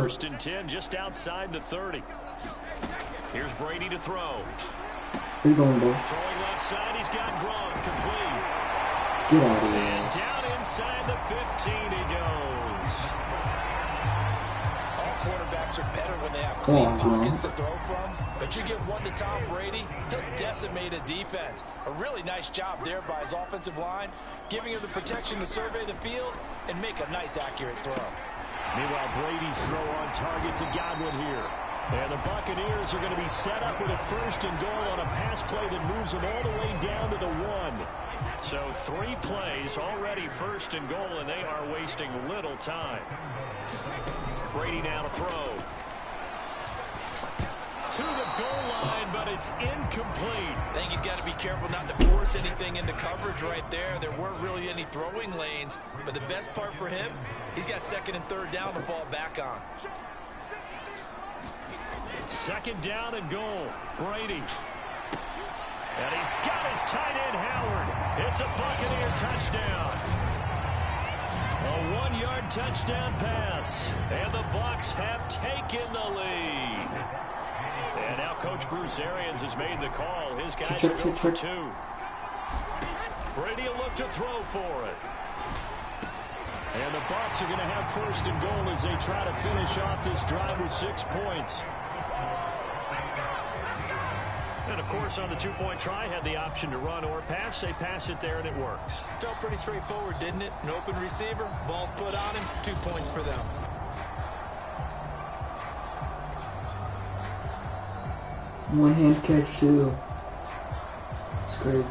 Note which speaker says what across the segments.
Speaker 1: First and 10 just outside the 30. Here's Brady to throw.
Speaker 2: Where you going, bro?
Speaker 1: Throwing left side, he's got Gronk complete.
Speaker 2: Get out of here.
Speaker 1: And down inside the 15 he goes.
Speaker 3: All quarterbacks are better when they have clean pockets to throw from. But you get one to Tom Brady, he'll decimate a defense. A really nice job there by his offensive line, giving him the protection to survey the field and make a nice, accurate throw.
Speaker 1: Meanwhile, Brady's throw on target to Godwin here. And the Buccaneers are going to be set up with a first and goal on a pass play that moves them all the way down to the 1. So 3 plays already first and goal, and they are wasting little time. Brady now to throw. To the goal line, but it's incomplete.
Speaker 3: I think he's got to be careful not to force anything into coverage right there. There weren't really any throwing lanes, but the best part for him, he's got second and third down to fall back on.
Speaker 1: Second down and goal. Brady. And he's got his tight end, Howard. It's a Buccaneer touchdown. A 1-yard touchdown pass. And the Bucs have taken the lead. And now Coach Bruce Arians has made the call. His guys are going for 2. Brady will look to throw for it. And the Bucs are going to have first and goal as they try to finish off this drive with 6 points. And, of course, on the 2-point try, had the option to run or pass. They pass it there, and it works.
Speaker 3: Felt pretty straightforward, didn't it? An open receiver, ball's put on him, 2 points for them.
Speaker 2: One-hand catch, too. It's crazy.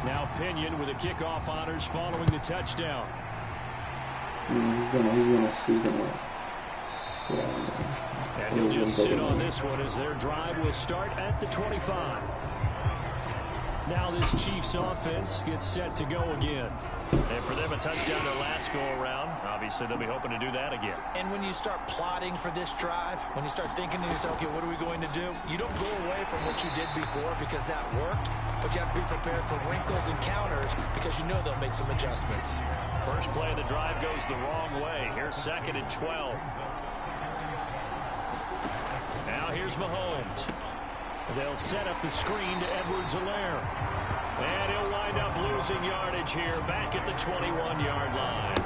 Speaker 1: Now Pinion with the kickoff honors following the touchdown.
Speaker 2: He's gonna. Yeah,
Speaker 1: and he'll just sit on this one as their drive will start at the 25. Now this Chiefs offense gets set to go again. And for them, a touchdown their last go-around. Obviously, they'll be hoping to do that again.
Speaker 3: And when you start plotting for this drive, when you start thinking to yourself, okay, what are we going to do? You don't go away from what you did before because that worked, but you have to be prepared for wrinkles and counters because you know they'll make some adjustments.
Speaker 1: First play of the drive goes the wrong way. Here's 2nd and 12. Now here's Mahomes. They'll set up the screen to Edwards-Helaire. And he'll wind up losing yardage here back at the 21-yard line.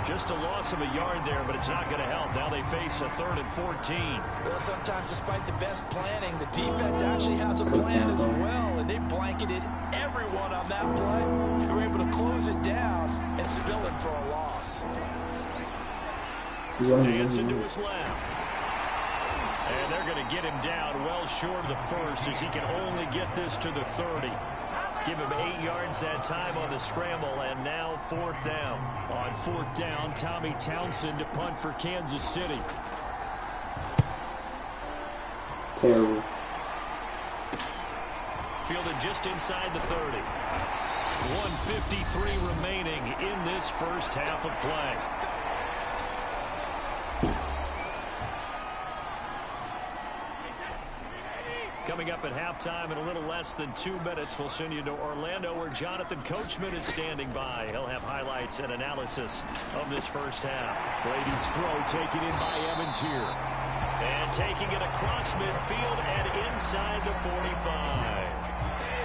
Speaker 1: Just a loss of a yard there, but it's not going to help. Now they face a 3rd and 14.
Speaker 3: Well, sometimes despite the best planning, the defense actually has a plan as well, and they blanketed everyone on that play. They were able to close it down and spill it for a loss.
Speaker 1: Dancing to his left. And they're going to get him down well short of the first as he can only get this to the 30. Give him 8 yards that time on the scramble, and now 4th down. On 4th down, Tommy Townsend to punt for Kansas City.
Speaker 2: Terrible.
Speaker 1: Fielded just inside the 30. 1:53 remaining in this first half of play. Coming up at halftime in a little less than 2 minutes, we'll send you to Orlando where Jonathan Coachman is standing by. He'll have highlights and analysis of this first half. Brady's throw taken in by Evans here. And taking it across midfield and inside the 45.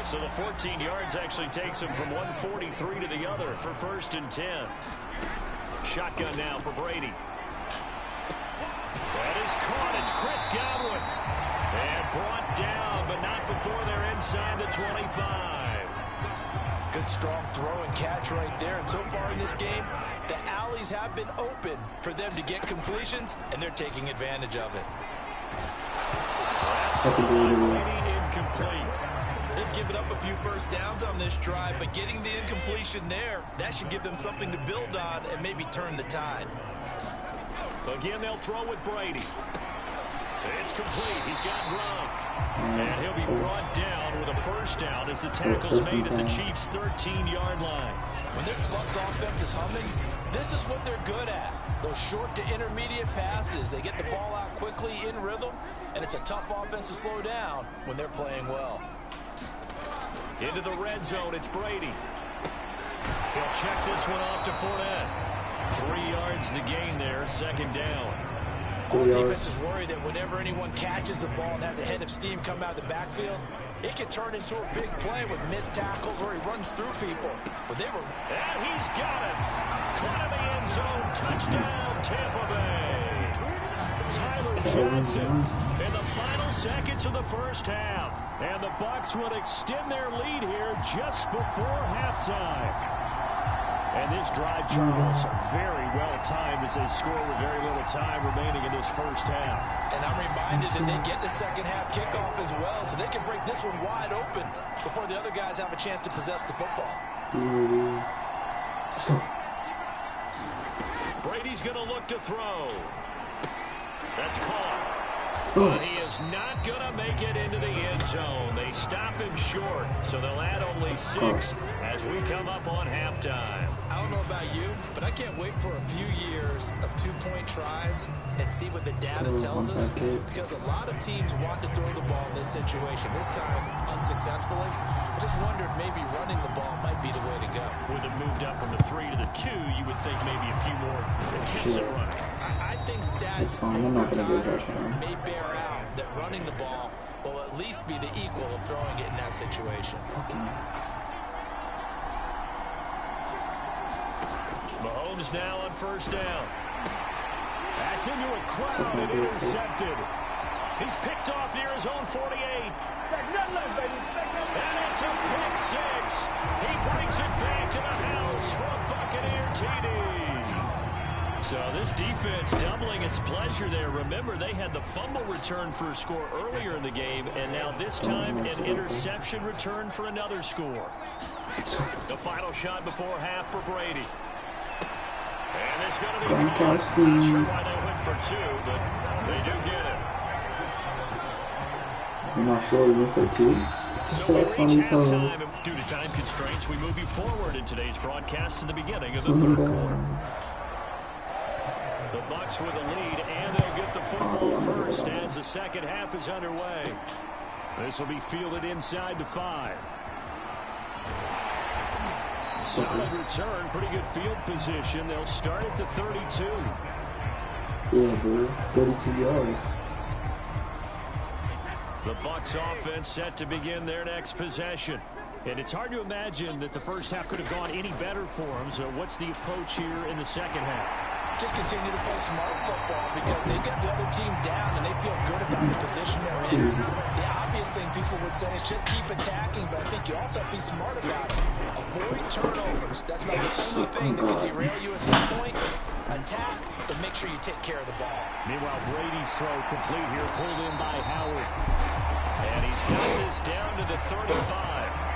Speaker 1: So the 14 yards actually takes him from 143 to the other for 1st and 10. Shotgun now for Brady. That is caught. It's Chris Godwin. And brought down, but not before they're inside the 25.
Speaker 3: Good strong throw and catch right there. And so far in this game, the alleys have been open for them to get completions, and they're taking advantage of it.
Speaker 1: Incomplete.
Speaker 3: They've given up a few first downs on this drive, but getting the incompletion there, that should give them something to build on and maybe turn the tide.
Speaker 1: Again, they'll throw with Brady. It's complete. He's got Gronk. And he'll be brought down with a first down as the tackle's made at the Chiefs' 13-yard line.
Speaker 3: When this Bucs offense is humming, this is what they're good at. Those short to intermediate passes. They get the ball out quickly in rhythm, and it's a tough offense to slow down when they're playing well.
Speaker 1: Into the red zone, it's Brady. He'll check this one off to Fournette. 3 yards the gain there, second down.
Speaker 3: All defense is worried that whenever anyone catches the ball and has a head of steam come out of the backfield, it can turn into a big play with missed tackles or he runs through people. But they were...
Speaker 1: And he's got it. Caught in the end zone. Touchdown, Tampa Bay. Tyler Johnson in the final seconds of the first half. And the Bucs would extend their lead here just before halftime. And this drive, Charles, very well timed as they score with very little time remaining in this first half.
Speaker 3: And I'm reminded that they get the second half kickoff as well, so they can break this one wide open before the other guys have a chance to possess the football.
Speaker 1: Brady's going to look to throw. That's caught. But he is not going to make it into the end zone. They stop him short, so they'll add only 6 as we come up on halftime.
Speaker 3: I don't know about you, but I can't wait for a few years of 2-point tries and see what the data tells us, because a lot of teams want to throw the ball in this situation. This time, unsuccessfully. I just wonder if maybe running the ball might be the way to go.
Speaker 1: With it moved up from the 3 to the 2, you would think maybe a few more attempts at running.
Speaker 3: I think stats over time may bear out that running the ball will at least be the equal of throwing it in that situation.
Speaker 1: Mahomes now on first down. That's into a crowd and intercepted. He's picked off near his own 48. And it's a pick 6. He brings it back to the house for a Buccaneer TD. So this defense doubling its pleasure there. Remember, they had the fumble return for a score earlier in the game, and now this time an interception return for another score. The final shot before half for Brady. And it's going to be caught. Not sure why they went for 2, but they do get it.
Speaker 2: I'm not sure we went for 2.
Speaker 1: So we reach halftime. Due to time constraints, we move you forward in today's broadcast to the beginning of the third quarter. The Bucs with a lead, and they'll get the football first as the second half is underway. This will be fielded inside the 5. Solid return, pretty good field position. They'll start at the 32.
Speaker 2: Yeah, bro. 32 yards.
Speaker 1: The Bucs offense set to begin their next possession. And it's hard to imagine that the first half could have gone any better for them. So what's the approach here in the second half?
Speaker 3: Just continue to play smart football because they get the other team down and they feel good about the position they're in. The obvious thing people would say is just keep attacking, but I think you also have to be smart about it. Avoid turnovers. That's about the only thing that can derail you at this point. Attack, but make sure you take care of the ball.
Speaker 1: Meanwhile, Brady's throw complete here, pulled in by Howard. And he's got this down to the 35.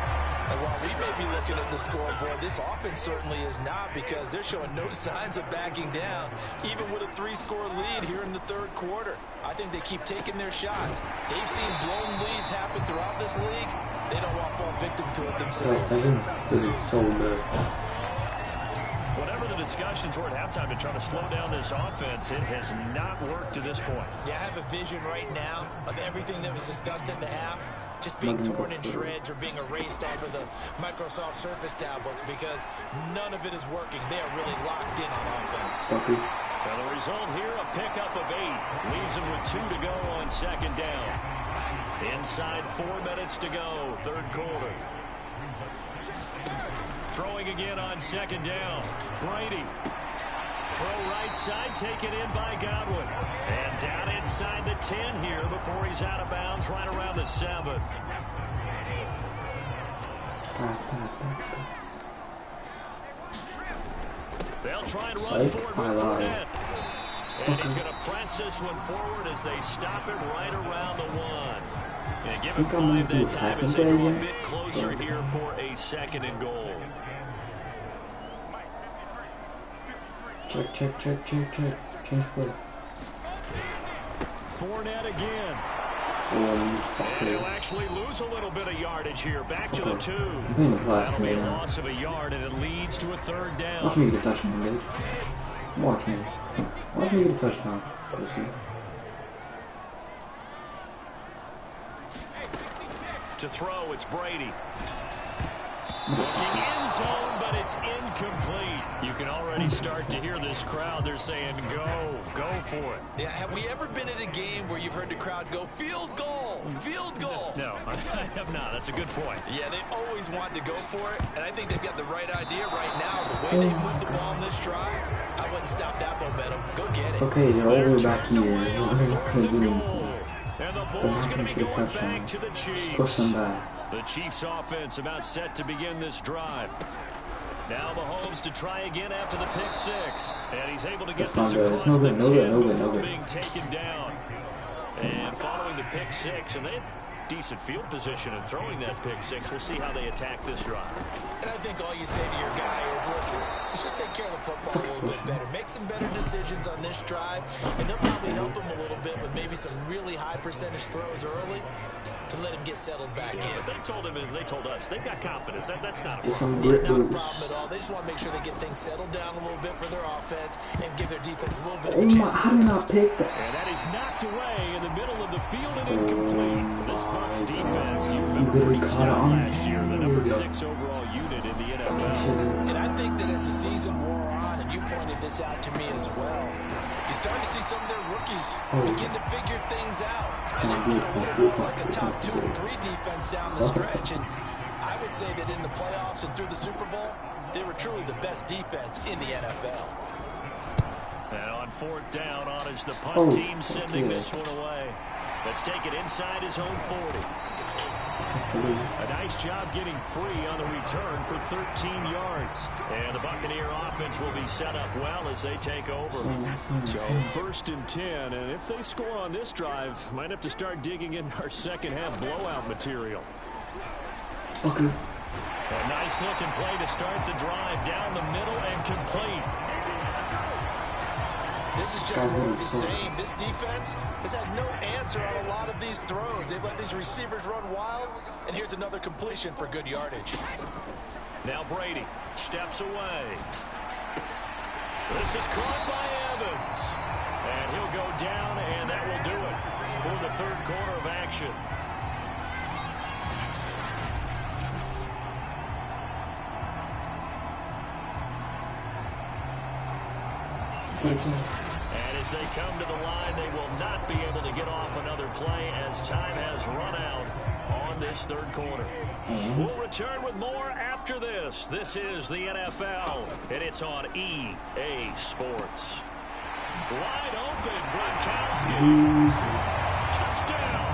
Speaker 3: And while we may be looking at the scoreboard, this offense certainly is not, because they're showing no signs of backing down, even with a 3-score lead here in the third quarter. I think they keep taking their shots. They've seen blown leads happen throughout this league. They don't want to fall victim to it themselves.
Speaker 1: Whatever the discussions were at halftime to try to slow down this offense, it has not worked to this point.
Speaker 3: Yeah, I have a vision right now of everything that was discussed at the half just being torn in shreds or being erased off of the Microsoft Surface tablets, because none of it is working. They are really locked in on offense.
Speaker 1: Well, the result here, a pickup of 8. Leaves them with 2 to go on second down. Inside 4 minutes to go, third quarter. Throwing again on second down. Brady. Throw right side, taken in by Godwin. And down inside the 10 here before he's out of bounds, right around the 7. They'll try and run forward with Fournette. And he's going to press this one forward as they stop it right around the 1. And give him 5 that time as they draw a bit closer here for a 2nd and goal.
Speaker 2: Check. Change play.
Speaker 1: Fournette again. And he'll actually lose a little bit of yardage here. Back to the 2. That'll be a loss of a yard, and it leads to a 3rd down.
Speaker 2: Watch me get a touchdown, dude. Watch me get a touchdown.
Speaker 1: To throw, it's Brady. Looking in zone, but it's incomplete. You can already start to hear this crowd. They're saying, go for it.
Speaker 3: Yeah, have we ever been at a game where you've heard the crowd go, field goal, field goal?
Speaker 1: No, I have not. That's a good point.
Speaker 3: Yeah, they always want to go for it, and I think they've got the right idea right now. The way they move the ball in this drive, I wouldn't stop that momentum. Go get it.
Speaker 2: Okay, they're all the way back here. We're not going to do anything.
Speaker 1: And the ball's going to be going back to the Chiefs.
Speaker 2: Push them back.
Speaker 1: The Chiefs offense about set to begin this drive. Now Mahomes to try again after the pick six. And he's able to get this across the 10 before being taken down. And following the pick six, and they had decent field position in throwing that pick six. We'll see how they attack this drive.
Speaker 3: And I think all you say to your guy is, listen, let's just take care of the football a little bit better. Make some better decisions on this drive, and they'll probably help him a little bit with maybe some really high percentage throws early to let him get settled back in.
Speaker 1: They told him, and they told us, they've got confidence. That's not a
Speaker 2: problem.
Speaker 3: Not a problem at all. They just want to make sure they get things settled down a little bit for their offense and give their defense a little bit of a chance.
Speaker 2: How did not take that?
Speaker 1: And that is knocked away in the middle of the field and incomplete. This Bucs defense, you remember, pretty stout last year. The number 6 overall unit in the NFL.
Speaker 3: And I think that as the season wore on, and you pointed this out to me as well, you start to see some of their rookies begin to figure things out. And they've been a little more like a top 2 or 3 defense down the stretch. And I would say that in the playoffs and through the Super Bowl, they were truly the best defense in the NFL.
Speaker 1: And on 4th down, on is the punt team sending this one away. Let's take it inside his own 40. A nice job getting free on the return for 13 yards. And the Buccaneer offense will be set up well as they take over. So 1st and 10, and if they score on this drive, might have to start digging in our second half blowout material.
Speaker 2: Okay.
Speaker 1: A nice looking play to start the drive down the middle and complete. This is just more of the same. This defense has had no answer on a lot of these throws. They've let these receivers run wild, and here's another completion for good yardage. Now Brady steps away. This is caught by Evans. And he'll go down, and that will do it for the 3rd quarter of action. And as they come to the line, they will not be able to get off another play as time has run out on this 3rd quarter. We'll return with more after this. This is the NFL, and it's on EA Sports. Wide open, Gronkowski. Touchdown.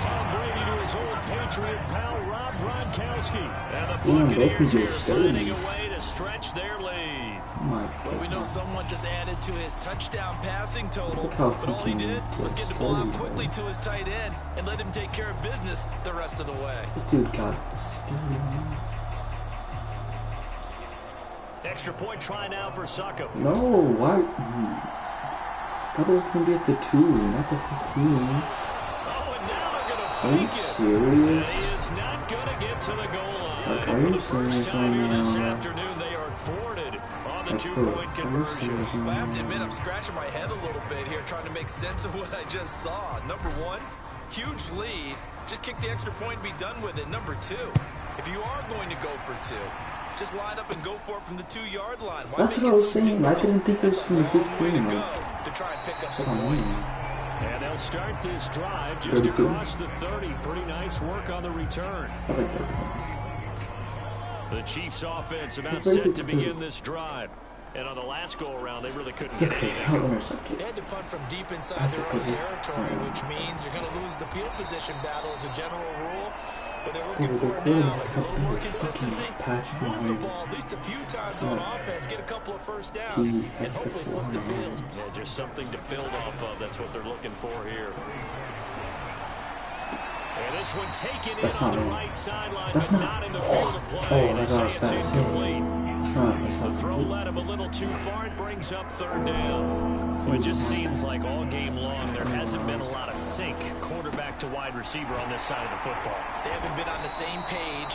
Speaker 1: Tom Brady to his old Patriot pal, Rob Gronkowski. And the Buccaneers here finding a way to stretch their lead.
Speaker 3: Well, we know someone just added to his touchdown passing total, but all he did was get the ball out quickly to his tight end and let him take care of business the rest of the way.
Speaker 2: Dude got
Speaker 1: Extra point try now for Suckup.
Speaker 2: No, why? Thought it was going to be at the 2, not the 15.
Speaker 1: Oh, and now they're going to fake it.
Speaker 2: Serious?
Speaker 1: And he is not going to get to the goal line.
Speaker 2: Like,
Speaker 1: and for the
Speaker 2: serious
Speaker 1: first time here this
Speaker 2: now?
Speaker 1: afternoon, they are thwarted on the 2-point conversion.
Speaker 3: I have to admit, I'm scratching my head a little bit here trying to make sense of what I just saw. Number 1, huge lead. Just kick the extra point and be done with it. Number 2, if you are going to go for 2, just line up and go for it from the 2-yard line. Why
Speaker 2: That's what I was saying. I didn't think it was from the 15.
Speaker 3: To try and pick up some points.
Speaker 1: And they'll start this drive just across the 30. Pretty nice work on the return. The Chiefs offense about set to begin this drive. And on the last go-around, they really couldn't get anything.
Speaker 3: They had to punt from deep inside their own territory, which means you're going to lose the field position battle as a general rule. What they're looking for now is a little more consistency. Move the ball at least a few times on offense, get a couple of first downs, and hopefully flip the field.
Speaker 1: Yeah, just something to build off of. That's what they're looking for here. And this one taken in on the right sideline, but not in the field of play. They say it's incomplete. The throw led him a little too far. It brings up 3rd down. Well, it just seems like all game long there hasn't been a lot of sync quarterback to wide receiver on this side of the football.
Speaker 3: They haven't been on the same page.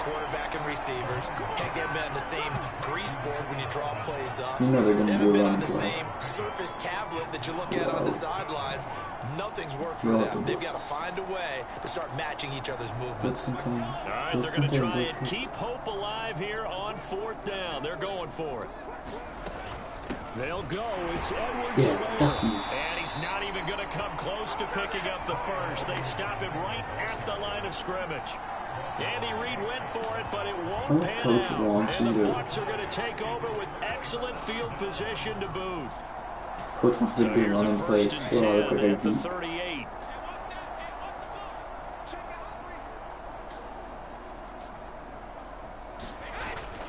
Speaker 3: quarterback and receivers. Can't get them on the same grease board when you draw plays up.
Speaker 2: You know they're going to
Speaker 3: Haven't
Speaker 2: do
Speaker 3: been
Speaker 2: it
Speaker 3: on the same surface tablet that you look at on the sidelines. Nothing's worked for them. They've got to find a way to start matching each other's movements.
Speaker 1: All right, they're going to try and keep hope alive here on 4th down. They're going for it. They'll go. It's Edwards alone. And he's not even going to come close to picking up the first. They stop him right at the line of scrimmage. Andy Reid went for it, but it won't pan out. And the Bucs are going to take over with excellent field position to boot.
Speaker 2: Coach wants to be running plays.
Speaker 1: At the 38.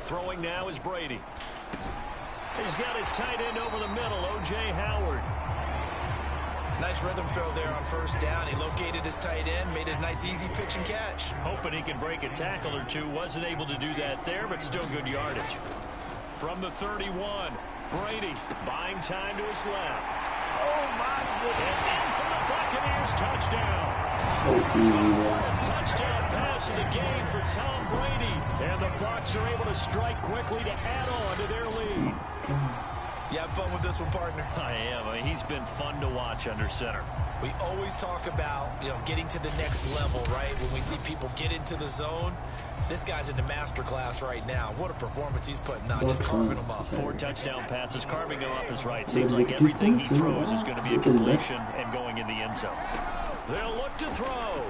Speaker 1: Throwing now is Brady. He's got his tight end over the middle, O.J. Howard.
Speaker 3: Nice rhythm throw there on 1st down. He located his tight end, made a nice easy pitch and catch.
Speaker 1: Hoping he could break a tackle or two. Wasn't able to do that there, but still good yardage. From the 31, Brady buying time to his left. Oh, my goodness. And for the Buccaneers, touchdown. Touchdown pass of the game for Tom Brady. And the Bucs are able to strike quickly to add on to their lead.
Speaker 3: You have fun with this one, partner?
Speaker 1: I am. I mean, he's been fun to watch under center.
Speaker 3: We always talk about, getting to the next level, right? When we see people get into the zone, this guy's in the master class right now. What a performance he's putting on, just carving them up.
Speaker 1: 4 touchdown passes, carving them up is right. Seems like everything he throws is going to be a completion and going in the end zone. They'll look to throw.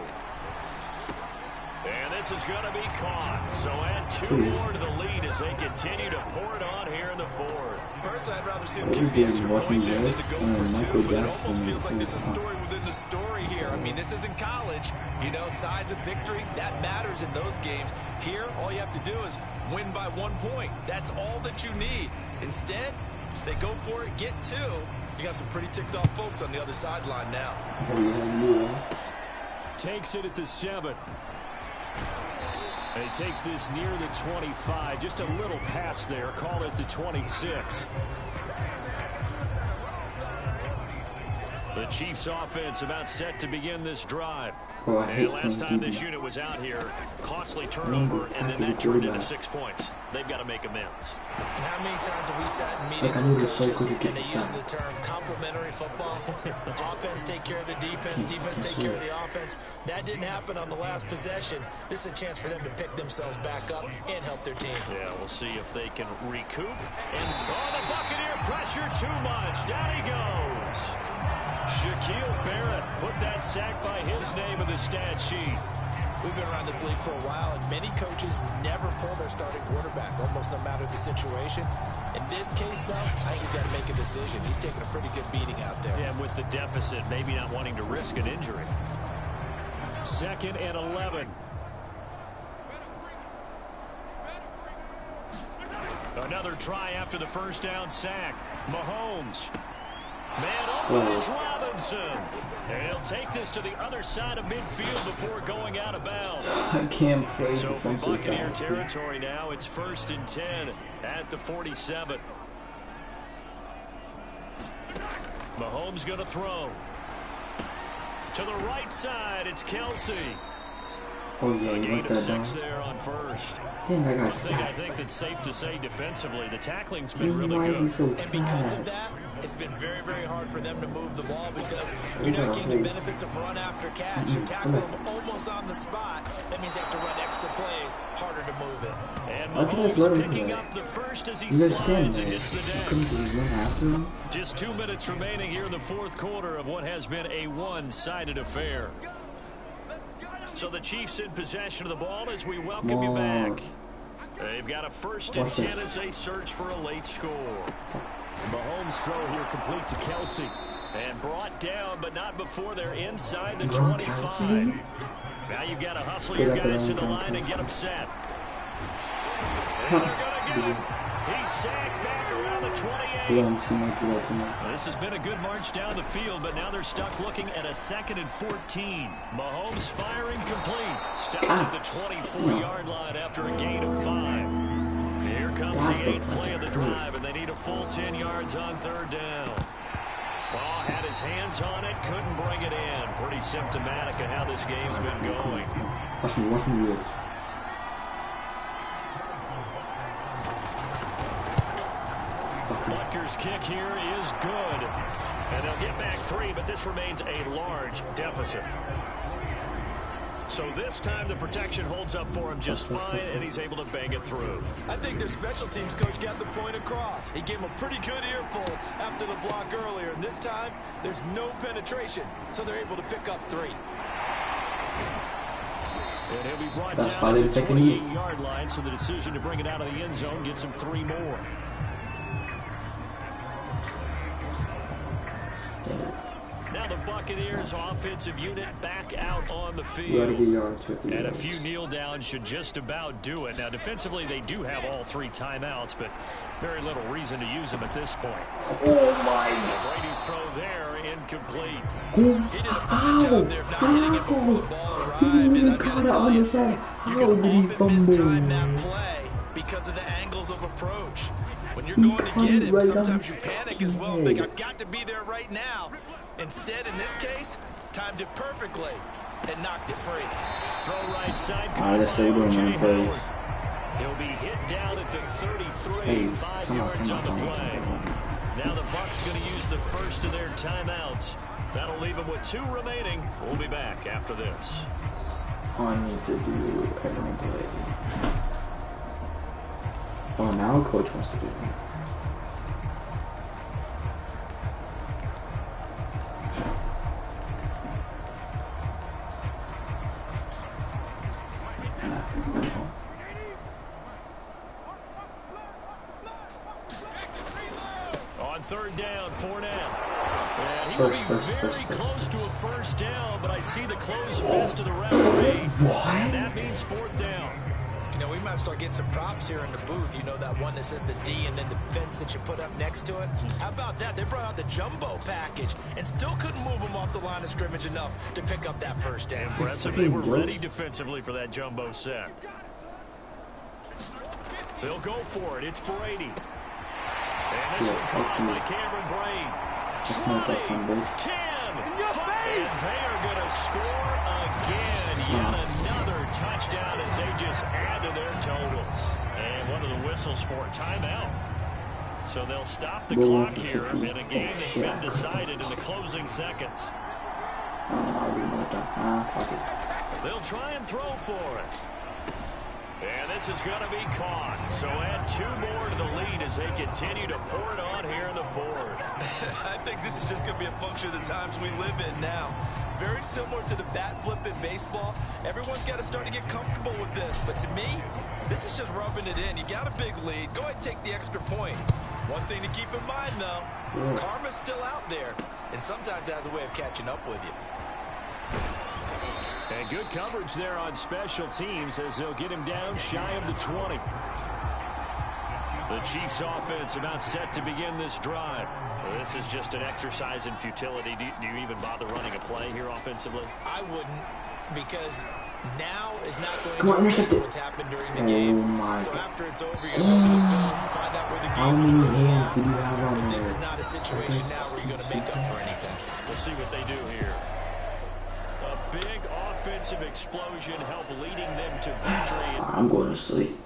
Speaker 1: And this is going to be caught. So add 2 more to the lead as they continue to pour it on here in the 4th.
Speaker 3: Personally, I'd rather see them kick the extra point than to go for 2, but it almost feels like there's a story within the story here. I mean, this isn't college. Size of victory, that matters in those games. Here, all you have to do is win by 1 point. That's all that you need. Instead, they go for it, get 2. You got some pretty ticked off folks on the other sideline now.
Speaker 1: Takes it at the 7. And he takes this near the 25. Just a little pass there. Call it the 26. The Chiefs offense about set to begin this drive. And last time this unit was out here, costly turnover, and then that turned into 6 points. They've got to make amends.
Speaker 3: And how many times have we sat in meetings with coaches and they use the term complementary football? Offense take care of the defense, defense take care of the offense. That didn't happen on the last possession. This is a chance for them to pick themselves back up and help their team.
Speaker 1: Yeah, we'll see if they can recoup. And the Buccaneer pressure too much. Down he goes. Shaquille Barrett put that sack by his name in the stat sheet.
Speaker 3: We've been around this league for a while, and many coaches never pull their starting quarterback, almost no matter the situation. In this case, though, I think he's got to make a decision. He's taking a pretty good beating out there.
Speaker 1: Yeah, and with the deficit, maybe not wanting to risk an injury. 2nd and 11. Another try after the 1st down sack. Mahomes. Man open is Robinson. And he'll take this to the other side of midfield before going out of bounds.
Speaker 2: I can't play
Speaker 1: so from Buccaneer
Speaker 2: back.
Speaker 1: territory now, it's 1st and 10 at the 47. Mahomes going to throw. To the right side, it's Kelsey.
Speaker 2: Oh, yeah,
Speaker 1: a
Speaker 2: you
Speaker 1: gain
Speaker 2: like
Speaker 1: of
Speaker 2: that
Speaker 1: 6
Speaker 2: down.
Speaker 1: there on 1st.
Speaker 2: Damn,
Speaker 1: I think that's safe to say defensively, the tackling's been really good.
Speaker 3: And because of that, it's been very, very hard for them to move the ball because you're not getting the benefits of run after catch. You tackle them almost on the spot. That means they have to run extra plays, harder to move it.
Speaker 1: And Mahomes picking up the first as he slides and hits the deck. Just 2 minutes remaining here in the 4th quarter of what has been a one-sided affair. So the Chiefs in possession of the ball as we welcome you back. They've got a 1st and 10 as they search for a late score. Mahomes throw here complete to Kelsey. And brought down, but not before they're inside the 25. Now you've got to hustle your guys to the line and get them set. And they're going to get him. He's sacked back around the 28. This has been a good march down the field, but now they're stuck looking at a 2nd and 14. Mahomes firing complete. Stopped at the 24-yard line after a gain of 5. Here comes the 8th play of the drive, and they need a full 10 yards on 3rd down. Ball had his hands on it, couldn't bring it in. Pretty symptomatic of how this game's been going. kicker's kick here is good. And they'll get back 3, but this remains a large deficit. So this time the protection holds up for him just fine, and he's able to bang it through.
Speaker 3: I think their special teams coach got the point across. He gave him a pretty good earful after the block earlier, and this time there's no penetration, so they're able to pick up 3.
Speaker 1: And he'll be brought down to the 28-yard line, so the decision to bring it out of the end zone gets him 3 more. Now the Buccaneers offensive unit back out on the field. And a few kneel downs should just about do it. Now defensively they do have all 3 timeouts, but very little reason to use them at this point.
Speaker 2: Oh my.
Speaker 1: Brady's throw there incomplete.
Speaker 3: He did a fine job there of not hitting it before the ball arrived. And I gotta tell you, you can often mistime that play because of the angles of approach. When you're going to get him, sometimes you panic as well and think, I've got to be there right now. Instead, in this case, timed it perfectly and knocked it free.
Speaker 1: Throw right side. He'll be hit down at the 33, 5 yards on the play. Now the Bucs going to use the first of their timeouts. That'll leave them with 2 remaining. We'll be back after this.
Speaker 2: I need to do everyone play. Oh, now coach wants to do it.
Speaker 1: On 3rd down, Fournette. And he will be very close to a first down, but I see the closed fist of the referee. And that means 4th down.
Speaker 3: You know, we might start getting some props here in the booth. You know, that one that says the D and then the fence that you put up next to it? How about that? They brought out the jumbo package and still couldn't move them off the line of scrimmage enough to pick up that first down.
Speaker 1: Impressive. They were ready defensively for that jumbo set. They'll go for it. It's Brady. And this one caught by Cameron Braid. 20, 10, 5, and they are going to score again. Yet another touchdown as they just add to their totals. And one of the whistles for a timeout. So they'll stop the clock here in a game that's been decided in the closing seconds. They'll try and throw for it. And this is going to be caught. So add 2 more to the lead as they continue to pour it on here in the 4th.
Speaker 3: I think this is just going to be a function of the times we live in now. Very similar to the bat flip in baseball. Everyone's got to start to get comfortable with this. But to me, this is just rubbing it in. You got a big lead. Go ahead and take the extra point. One thing to keep in mind, though, karma's still out there. And sometimes it has a way of catching up with you.
Speaker 1: And good coverage there on special teams as they'll get him down shy of the 20. The Chiefs offense about set to begin this drive. Well, this is just an exercise in futility. Do you even bother running a play here offensively?
Speaker 3: I wouldn't, because now is not going to replace what's happened during the game. So after it's over, you're going to go to the film, find out where the game was really lost. But this is not a situation now where you're going to make up for anything.
Speaker 1: We'll see what they do here. A big offensive explosion helped leading them to victory.
Speaker 2: I'm going to sleep.